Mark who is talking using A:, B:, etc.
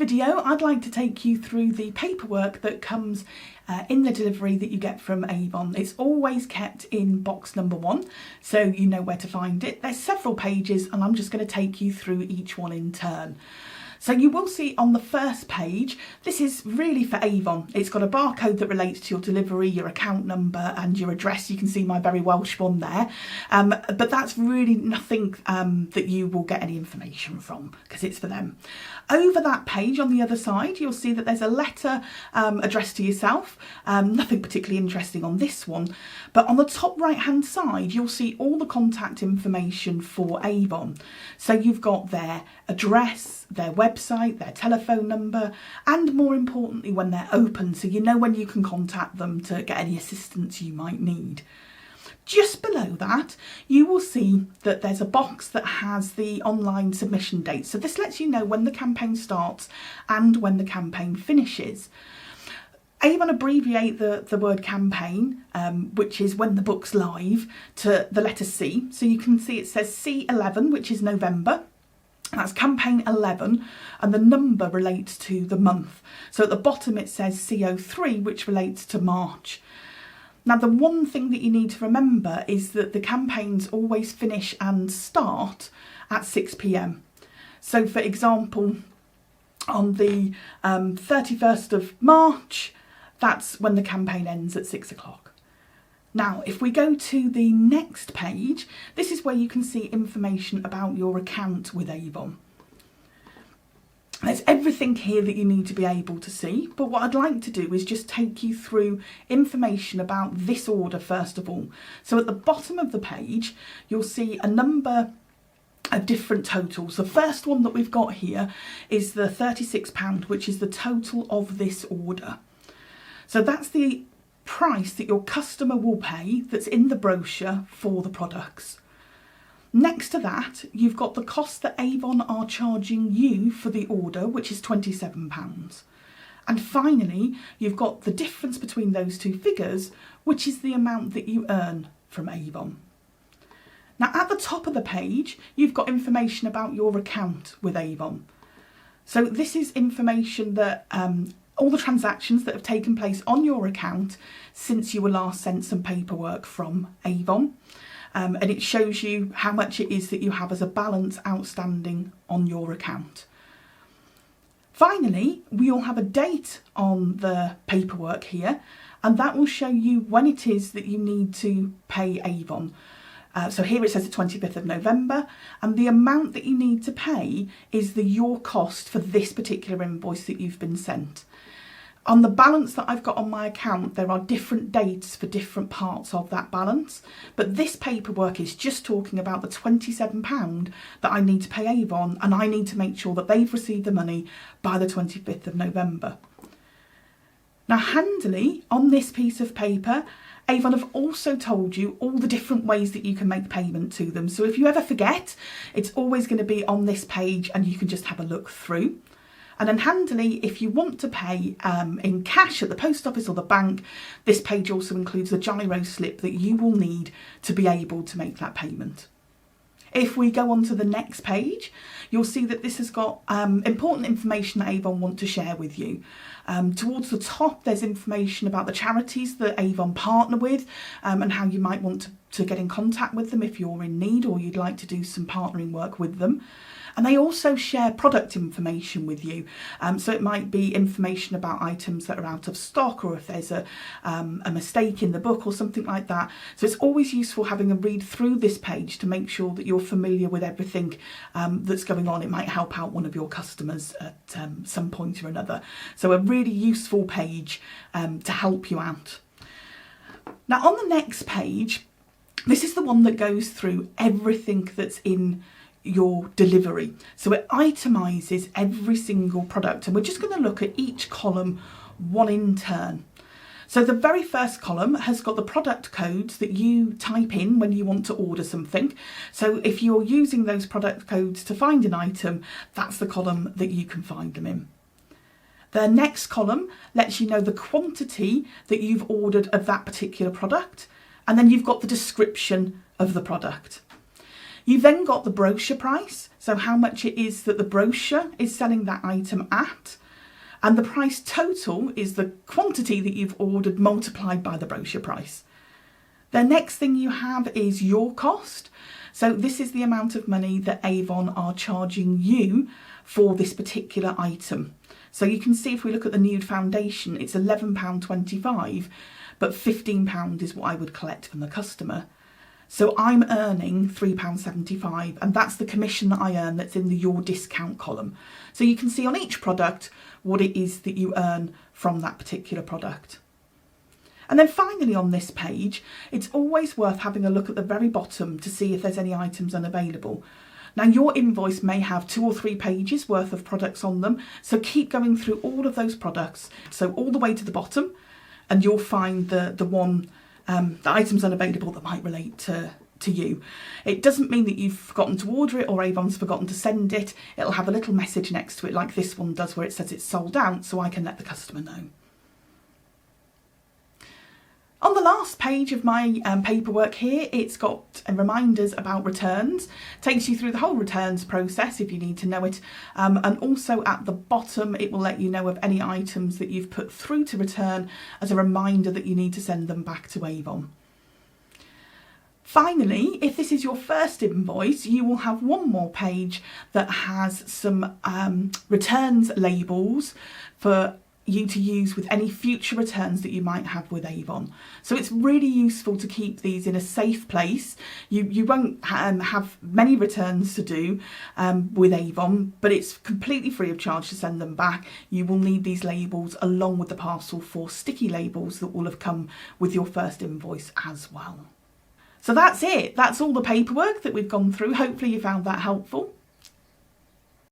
A: video, I'd like to take you through the paperwork that comes in the delivery that you get from Avon. It's always kept in box number 1, so you know where to find it. There's several pages and I'm just going to take you through each one in turn. So you will see on the first page, this is really for Avon. It's got a barcode that relates to your delivery, your account number and your address. You can see my very Welsh one there. But that's really nothing that you will get any information from because it's for them. Over that page on the other side, you'll see that there's a letter addressed to yourself. Nothing particularly interesting on this one. But on the top right hand side, you'll see all the contact information for Avon. So you've got their address, their website, their telephone number, and more importantly when they're open, so you know when you can contact them to get any assistance you might need. Just below that you will see that there's a box that has the online submission date, so this lets you know when the campaign starts and when the campaign finishes. Avon abbreviate the word campaign, which is when the book's live, to the letter C. So you can see it says C11, which is November. That's campaign 11 and the number relates to the month. So at the bottom it says CO3, which relates to March. Now the one thing that you need to remember is that the campaigns always finish and start at 6 p.m. So for example, on the 31st of March, that's when the campaign ends at 6 o'clock. Now, if we go to the next page, this is where you can see information about your account with Avon. There's everything here that you need to be able to see, but what I'd like to do is just take you through information about this order first of all. So at the bottom of the page, you'll see a number of different totals. The first one that we've got here is the £36, which is the total of this order. So that's the price that your customer will pay that's in the brochure for the products. Next to that, you've got the cost that Avon are charging you for the order, which is £27. And finally, you've got the difference between those two figures, which is the amount that you earn from Avon. Now at the top of the page, you've got information about your account with Avon. So this is information that all the transactions that have taken place on your account since you were last sent some paperwork from Avon. And it shows you how much it is that you have as a balance outstanding on your account. Finally, we all have a date on the paperwork here, and that will show you when it is that you need to pay Avon. So here it says the 25th of November, and the amount that you need to pay is your cost for this particular invoice that you've been sent. On the balance that I've got on my account, there are different dates for different parts of that balance, but this paperwork is just talking about the £27 that I need to pay Avon, and I need to make sure that they've received the money by the 25th of November. Now handily, on this piece of paper, Avon have also told you all the different ways that you can make payment to them. So if you ever forget, it's always going to be on this page and you can just have a look through. And then handily, if you want to pay in cash at the post office or the bank, this page also includes the gyro slip that you will need to be able to make that payment. If we go on to the next page, you'll see that this has got important information that Avon want to share with you. Towards the top, there's information about the charities that Avon partner with and how you might want to get in contact with them if you're in need or you'd like to do some partnering work with them. And they also share product information with you. So it might be information about items that are out of stock, or if there's a mistake in the book or something like that. So it's always useful having a read through this page to make sure that you're familiar with everything that's going on. It might help out one of your customers at some point or another. So a really useful page to help you out. Now on the next page, this is the one that goes through everything that's in your delivery. So it itemises every single product, and we're just going to look at each column one in turn. So the very first column has got the product codes that you type in when you want to order something. So if you're using those product codes to find an item, that's the column that you can find them in. The next column lets you know the quantity that you've ordered of that particular product, and then you've got the description of the product. You've then got the brochure price, so how much it is that the brochure is selling that item at, and the price total is the quantity that you've ordered multiplied by the brochure price. The next thing you have is your cost. So this is the amount of money that Avon are charging you for this particular item. So you can see if we look at the nude foundation, it's £11.25, but £15 is what I would collect from the customer. So I'm earning £3.75, and that's the commission that I earn that's in the your discount column. So you can see on each product what it is that you earn from that particular product. And then finally on this page, it's always worth having a look at the very bottom to see if there's any items unavailable. Now your invoice may have 2 or 3 pages worth of products on them, so keep going through all of those products, so all the way to the bottom, and you'll find the items unavailable that might relate to you. It doesn't mean that you've forgotten to order it or Avon's forgotten to send it. It'll have a little message next to it like this one does where it says it's sold out, so I can let the customer know. On the last page of my paperwork here, it's got reminders about returns, takes you through the whole returns process if you need to know it, and also at the bottom it will let you know of any items that you've put through to return as a reminder that you need to send them back to Avon. Finally, if this is your first invoice, you will have one more page that has some returns labels for you to use with any future returns that you might have with Avon. So it's really useful to keep these in a safe place. You won't have many returns to do with Avon, but it's completely free of charge to send them back. You will need these labels along with the parcel for sticky labels that will have come with your first invoice as well. So that's it. That's all the paperwork that we've gone through. Hopefully you found that helpful.